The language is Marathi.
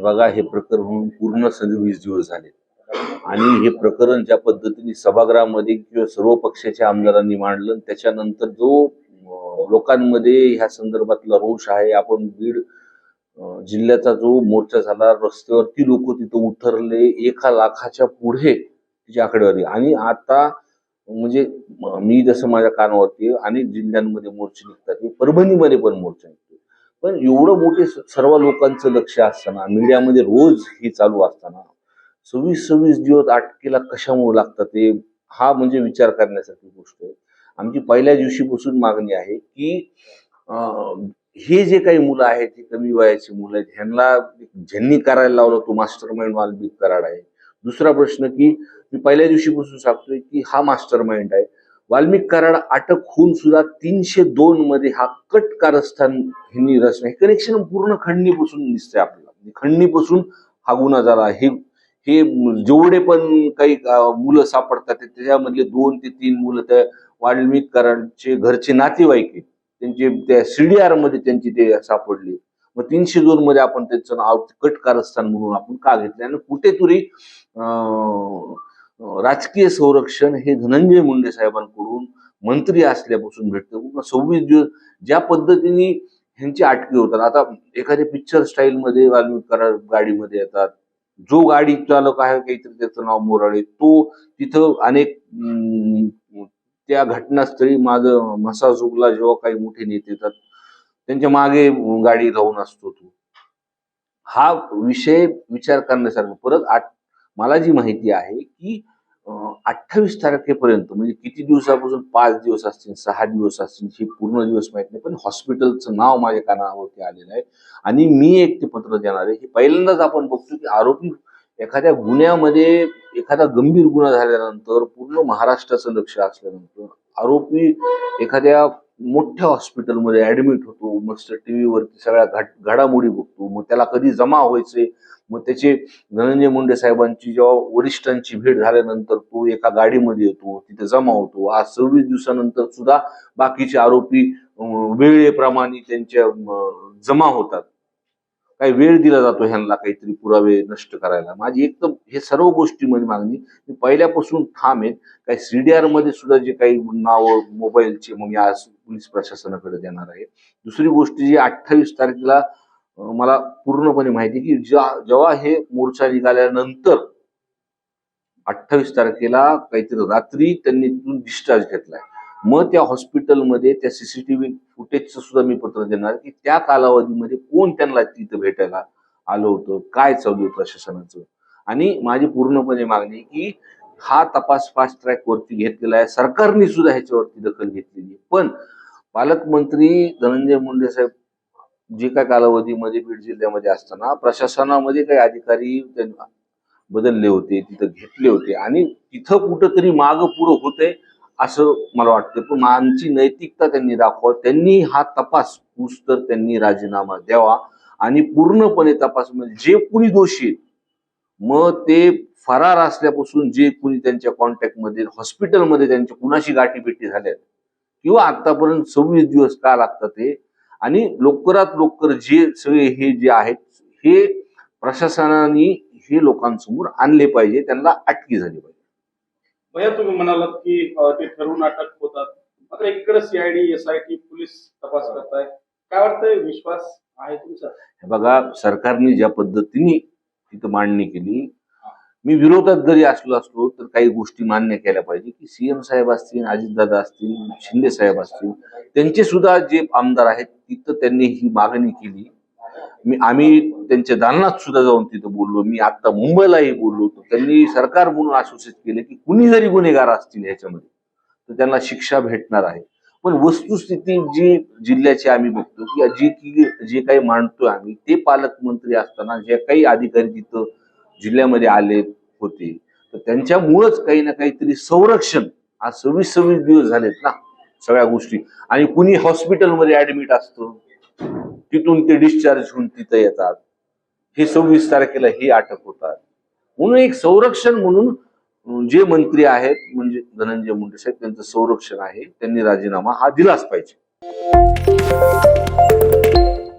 बघा, हे प्रकरण पूर्ण 27 दिवस झाले आणि हे प्रकरण ज्या पद्धतीने सभागृहामध्ये किंवा सर्व पक्षाच्या आमदारांनी मांडलं, त्याच्यानंतर जो लोकांमध्ये ह्या संदर्भातला रोष आहे, आपण बीड जिल्ह्याचा जो मोर्चा झाला, रस्त्यावरती लोक तिथं उतरले, 1 लाखाच्या पुढे तिची आकडेवारी. आणि आता म्हणजे मी जसं माझ्या कानावरती अनेक जिल्ह्यांमध्ये मोर्चे निघतात, परभणीमध्ये पण मोर्चा निघतो, पण एवढं मोठे सर्व लोकांचं लक्ष असताना, मीडियामध्ये रोज हे चालू असताना 26 दिवस अटकेला कशामुळे लागतात ते, हा म्हणजे विचार करण्यासारखी गोष्ट आहे. आमची पहिल्या दिवशीपासून मागणी आहे की हे जे काही मुलं आहेत, ही कमी वयाची मुलं आहेत, ह्यांना ज्यांनी करायला लावलं तो मास्टर माइंड वाल्मिक कराड आहे. दुसरा प्रश्न की मी पहिल्या दिवशीपासून सांगतोय की हा मास्टर माइंड आहे. वाल्मिक कराड अटक होऊन सुद्धा 302 मध्ये हा कट कारस्थान ह्यांनी रचना, हे कनेक्शन पूर्ण खंडणीपासून दिसतंय आपल्याला. खंडणीपासून हा गुन्हा झाला. हे जेवढे पण काही मुलं सापडतात त्याच्यामधले 2 ते 3 मुलं त्या वाल्मिक कराडचे घरचे नातेवाईक आहेत, त्यांचे त्या सीडीआर मध्ये त्यांची ते सापडले. मग 302 मध्ये आपण त्यांचं नाव कट कारस्थान म्हणून आपण का घेतलं? आणि कुठेतरी राजकीय संरक्षण हे धनंजय मुंडे साहेबांकडून मंत्री असल्यापासून भेटतं. 26 दिवस ज्या पद्धतीने ह्यांची अटके होतात, आता एखाद्या पिक्चर स्टाईल मध्ये वाल्मिक कराड गाडीमध्ये येतात, जो गाडी चालक आहे काहीतरी त्याचं नाव मोराळे, तो तिथं अनेक त्या घटनास्थळी माझं म्हसा झुकला जेव्हा काही मोठे नेते येतात त्यांच्या मागे गाडी राहून असतो तो. हा विषय विचार करण्यासारखा. परत मला जी माहिती आहे की 28 तारखेपर्यंत, म्हणजे किती दिवसापासून, 5 दिवस असतील, 6 दिवस असतील, हे पूर्ण दिवस माहित नाही, पण हॉस्पिटलचं नाव माझ्या कानावरती आलेलं आहे आणि मी एक ते पत्र देणार आहे. हे पहिल्यांदाच आपण बघतो की आरोपी एखाद्या गुन्ह्यामध्ये, एखादा गंभीर गुन्हा झाल्यानंतर, पूर्ण महाराष्ट्राचं लक्ष असल्यानंतर आरोपी एखाद्या मोठ्या हॉस्पिटलमध्ये ऍडमिट होतो, मस्त टीव्हीवरती सगळ्या घडामोडी बघतो, मग त्याला कधी जमा व्हायचे, मग त्याचे धनंजय मुंडे साहेबांची जेव्हा वरिष्ठांची भेट झाल्यानंतर तो एका गाडीमध्ये येतो, तिथे जमा होतो. आज 26 दिवसानंतर सुद्धा बाकीचे आरोपी वेळेप्रमाणे त्यांच्या जमा होतात. काही वेळ दिला जातो ह्यांना काहीतरी पुरावे नष्ट करायला. माझी एकदम हे सर्व गोष्टीमध्ये मागणी मी पहिल्यापासून ठाम आहे. काही सीडीआर मध्ये सुद्धा जे काही नाव मोबाईलचे मग मी आज पोलीस प्रशासनाकडे देणार आहे. दुसरी गोष्ट जी 28 तारखेला मला पूर्णपणे माहिती की जेव्हा हे मोर्चा निघाल्यानंतर 28 तारखेला काहीतरी रात्री त्यांनी तिथून डिस्चार्ज घेतलाय. मग त्या हॉस्पिटलमध्ये त्या सीसीटीव्ही फुटेजचं सुद्धा मी पत्र देणार की त्या कालावधीमध्ये कोण त्यांना तिथं भेटायला आलं होतं, काय चालू आहे प्रशासनाचं. आणि माझी पूर्णपणे मागणी की हा तपास फास्ट ट्रॅक वरती घेतलेला आहे, सरकारने सुद्धा ह्याच्यावरती दखल घेतलेली आहे. पण पालकमंत्री धनंजय मुंडे साहेब जे काय कालावधीमध्ये बीड जिल्ह्यामध्ये असताना प्रशासनामध्ये काही अधिकारी बदलले होते, तिथं घेतले होते आणि तिथं कुठंतरी मागं पुढं होतंय असं मला वाटतं. पण आमची नैतिकता त्यांनी दाखवा, त्यांनी हा तपास तर त्यांनी राजीनामा द्यावा आणि पूर्णपणे तपास, म्हणजे जे कुणी दोषी आहेत मग ते फरार असल्यापासून जे कुणी त्यांच्या कॉन्टॅक्टमध्ये, हॉस्पिटलमध्ये त्यांच्या कुणाशी गाठीभेटी झाल्या किंवा आतापर्यंत 26 दिवस का लागतात ते, आणि लवकरात लवकर जे सगळे हे जे आहेत हे प्रशासनाने हे लोकांसमोर आणले पाहिजे, त्यांना अटकी झाली पाहिजे. भैया, तुम्ही म्हणालात की ते ठरवून अटक होतात, मात्र एकीकडे सीआयडी एसआयटी पोलीस तपास करताय, काय वाटतंय, विश्वास आहे तुमचा? बघा, सरकारने ज्या पद्धतीने तिथं मांडणी केली, मी विरोधात जरी असलो तर काही गोष्टी मान्य केल्या पाहिजे की सीएम साहेब असतील, अजितदादा असतील, शिंदे साहेब असतील, त्यांचे सुद्धा जे आमदार आहेत तिथं त्यांनी ही मागणी केली. आम्ही त्यांच्या दालनात सुद्धा जाऊन तिथं बोललो. मी आता मुंबईलाही बोललो होतो. त्यांनी सरकार म्हणून आश्वासित केले की कुणी जरी गुन्हेगार असतील ह्याच्यामध्ये तर त्यांना शिक्षा भेटणार आहे. पण वस्तुस्थिती जी जिल्ह्याची आम्ही बघतो की जे काही मांडतोय आम्ही, ते पालकमंत्री असताना जे काही अधिकारी तिथं जिल्ह्यामध्ये आले होते तर त्यांच्यामुळेच काही ना काहीतरी संरक्षण, आज 26 दिवस झालेत ना सगळ्या गोष्टी, आणि कुणी हॉस्पिटलमध्ये ऍडमिट असतं, तिथून ते डिस्चार्ज होऊन तिथं येतात, हे 26 तारखेला हे अटक होतात. म्हणून एक संरक्षण म्हणून जे मंत्री आहेत म्हणजे धनंजय मुंडे साहेब, त्यांचं संरक्षण आहे, त्यांनी राजीनामा हा दिलाच पाहिजे.